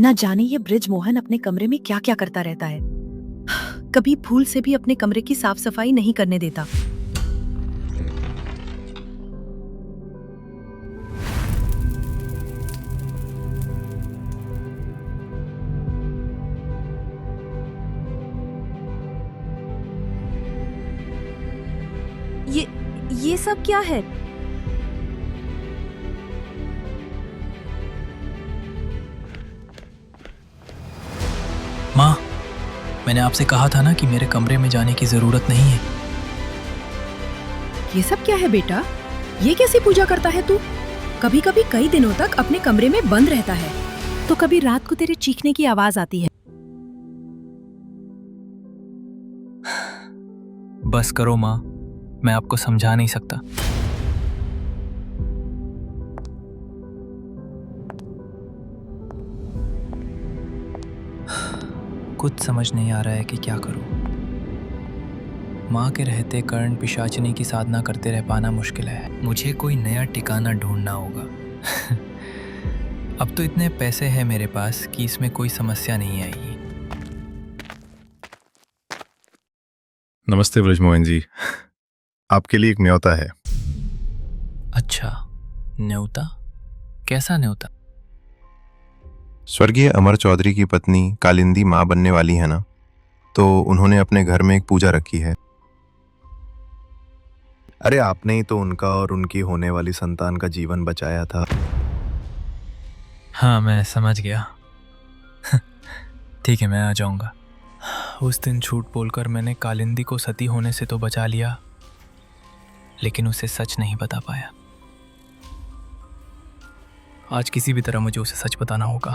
न जाने ये ब्रिजमोहन अपने कमरे में क्या क्या करता रहता है। कभी भूल से भी अपने कमरे की साफ सफाई नहीं करने देता। ये सब क्या है? माँ, मैंने आपसे कहा था ना कि मेरे कमरे में जाने की जरूरत नहीं है। ये सब क्या है बेटा? ये कैसी पूजा करता है तू? कभी कभी कई दिनों तक अपने कमरे में बंद रहता है, तो कभी रात को तेरे चीखने की आवाज आती है। बस करो माँ, मैं आपको समझा नहीं सकता। कुछ समझ नहीं आ रहा है कि क्या करूं। माँ के रहते कर्ण पिशाचिनी की साधना करते रह पाना मुश्किल है। मुझे कोई नया ठिकाना ढूंढना होगा। अब तो इतने पैसे हैं मेरे पास कि इसमें कोई समस्या नहीं आएगी। नमस्ते ब्रिजमोहन जी, आपके लिए एक न्योता है। अच्छा, न्योता? कैसा न्योता? स्वर्गीय अमर चौधरी की पत्नी कालिंदी माँ बनने वाली है ना, तो उन्होंने अपने घर में एक पूजा रखी है। अरे आपने ही तो उनका और उनकी होने वाली संतान का जीवन बचाया था। हाँ, मैं समझ गया। ठीक है, मैं आ जाऊंगा। उस दिन झूठ बोलकर मैंने कालिंदी को सती होने से तो बचा लिया, लेकिन उसे सच नहीं बता पाया। आज किसी भी तरह मुझे उसे सच बताना होगा।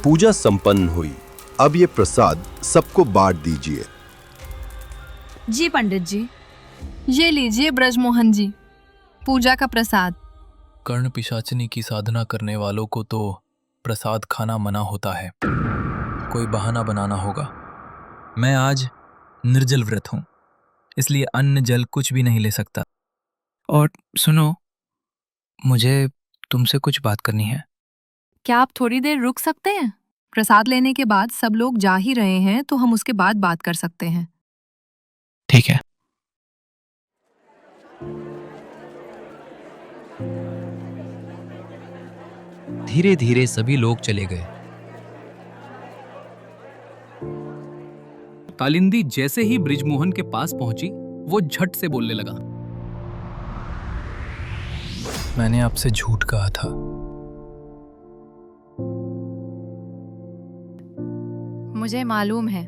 पूजा संपन्न हुई। अब ये प्रसाद सबको बांट दीजिए। जी पंडित जी, ये लीजिए ब्रजमोहन जी, पूजा का प्रसाद। कर्ण पिशाचिनी की साधना करने वालों को तो प्रसाद खाना मना होता है। कोई बहाना बनाना होगा। मैं आज निर्जल व्रत हूं, इसलिए अन्न जल कुछ भी नहीं ले सकता। और सुनो, मुझे तुमसे कुछ बात करनी है। क्या आप थोड़ी देर रुक सकते हैं? प्रसाद लेने के बाद सब लोग जा ही रहे हैं, तो हम उसके बाद बात कर सकते हैं। ठीक है। धीरे धीरे सभी लोग चले गए। कालिंदी जैसे ही ब्रिजमोहन के पास पहुंची, वो झट से बोलने लगा। मैंने आपसे झूठ कहा था। मुझे मालूम है।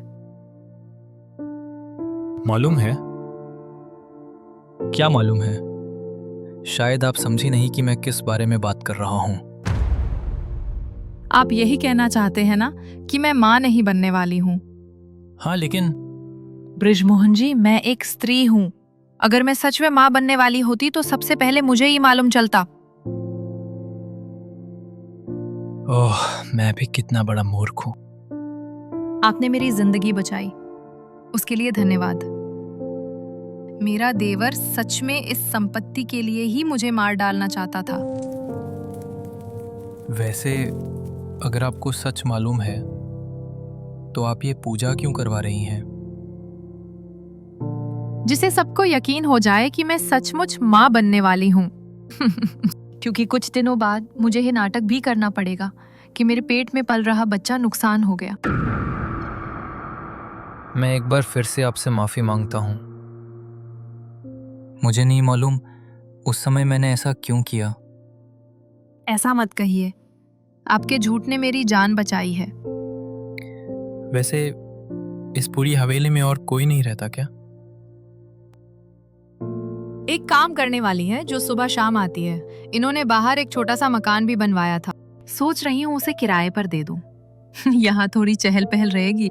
मालूम है? क्या मालूम है? शायद आप समझी नहीं कि मैं किस बारे में बात कर रहा हूं। आप यही कहना चाहते हैं ना कि मैं माँ नहीं बनने वाली हूँ? हाँ, लेकिन ब्रिजमोहन जी, मैं एक स्त्री हूँ। अगर मैं सच में माँ बनने वाली होती तो सबसे पहले मुझे ही मालूम चलता। ओह, मैं भी कितना बड़ा मूर्ख हूँ। आपने मेरी जिंदगी बचाई, उसके लिए धन्यवाद। मेरा देवर सच में इस संपत्ति के लिए ही मुझे मार डालना चाहता था। वैसे अगर आपको सच मालूम है तो आप ये पूजा क्यों करवा रही हैं? जिसे सबको यकीन हो जाए कि मैं सचमुच माँ बनने वाली हूँ। क्योंकि कुछ दिनों बाद मुझे ये नाटक भी करना पड़ेगा कि मेरे पेट में पल रहा बच्चा नुकसान हो गया। मैं एक बार फिर से आपसे माफी मांगता हूँ। मुझे नहीं मालूम उस समय मैंने ऐसा क्यों किया। ऐसा मत कहिए, आपके झूठ ने मेरी जान बचाई है। वैसे इस पूरी हवेली में और कोई नहीं रहता क्या? एक काम करने वाली है जो सुबह शाम आती है। इन्होंने बाहर एक छोटा सा मकान भी बनवाया था। सोच रही हूँ उसे किराए पर दे दूं। यहाँ थोड़ी चहल पहल रहेगी।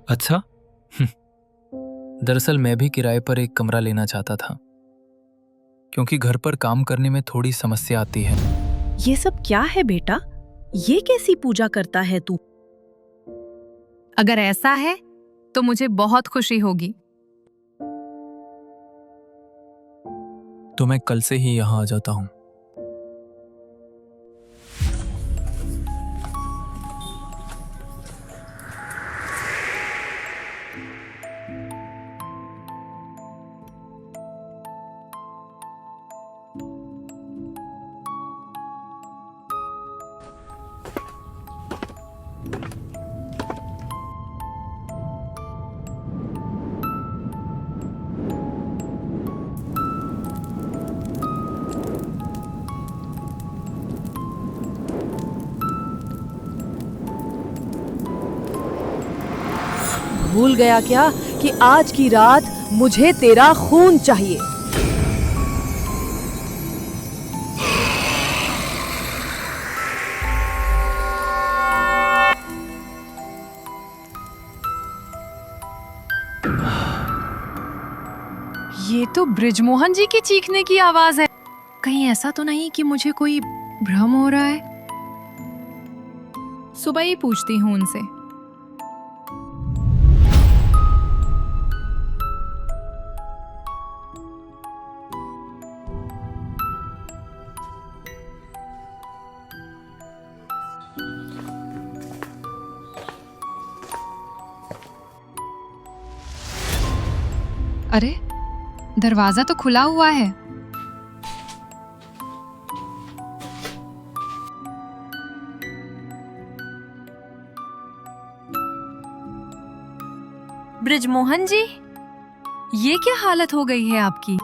अच्छा। दरअसल मैं भी किराए पर एक कमरा लेना चाहता था, क्योंकि घर पर काम करने में थोड़ी समस्या आती है। ये सब क्या है बेटा? ये कैसी पूजा करता है तू? अगर ऐसा है तो मुझे बहुत खुशी होगी। तो मैं कल से ही यहाँ आ जाता हूँ। भूल गया क्या कि आज की रात मुझे तेरा खून चाहिए। ये तो ब्रिजमोहन जी की चीखने की आवाज है। कहीं ऐसा तो नहीं कि मुझे कोई भ्रम हो रहा है? सुबह ही पूछती हूँ उनसे। अरे, दरवाजा तो खुला हुआ है। ब्रिजमोहन जी, ये क्या हालत हो गई है आपकी?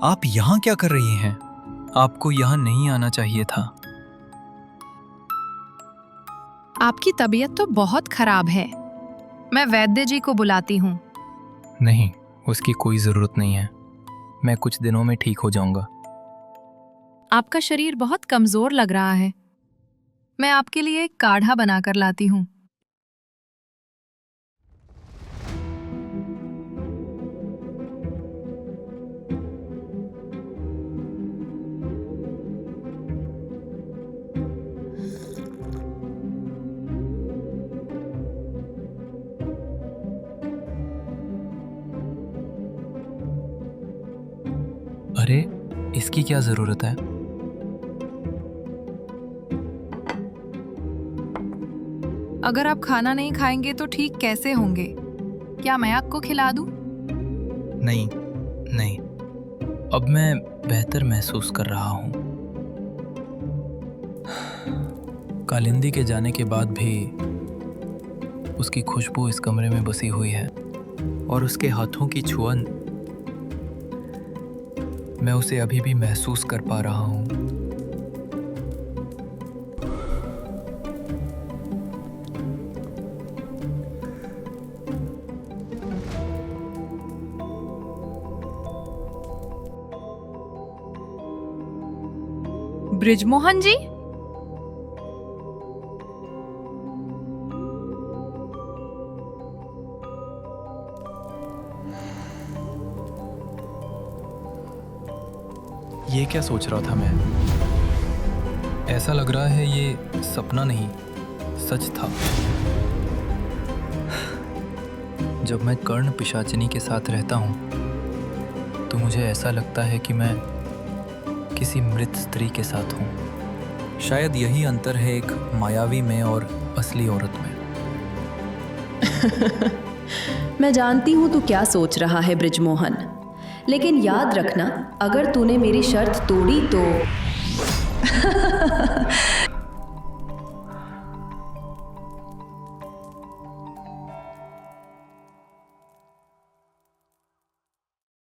आप यहाँ क्या कर रही हैं? आपको यहाँ नहीं आना चाहिए था। आपकी तबीयत तो बहुत खराब है। मैं वैद्य जी को बुलाती हूँ। नहीं, उसकी कोई जरूरत नहीं है। मैं कुछ दिनों में ठीक हो जाऊंगा। आपका शरीर बहुत कमजोर लग रहा है। मैं आपके लिए एक काढ़ा बनाकर लाती हूँ। अरे, इसकी क्या जरूरत है? अगर आप खाना नहीं खाएंगे तो ठीक कैसे होंगे? क्या मैं आपको खिला दूं? नहीं, नहीं। अब मैं बेहतर महसूस कर रहा हूँ। कालिंदी के जाने के बाद भी उसकी खुशबू इस कमरे में बसी हुई है, और उसके हाथों की छुअन मैं उसे अभी भी महसूस कर पा रहा हूँ। ब्रिजमोहन जी, ये क्या सोच रहा था मैं? ऐसा लग रहा है ये सपना नहीं, सच था। जब मैं कर्ण पिशाचिनी के साथ रहता हूँ तो मुझे ऐसा लगता है कि मैं किसी मृत स्त्री के साथ हूँ। शायद यही अंतर है एक मायावी में और असली औरत में। मैं जानती हूँ तू क्या सोच रहा है ब्रिजमोहन, लेकिन याद रखना, अगर तूने मेरी शर्त तोड़ी तो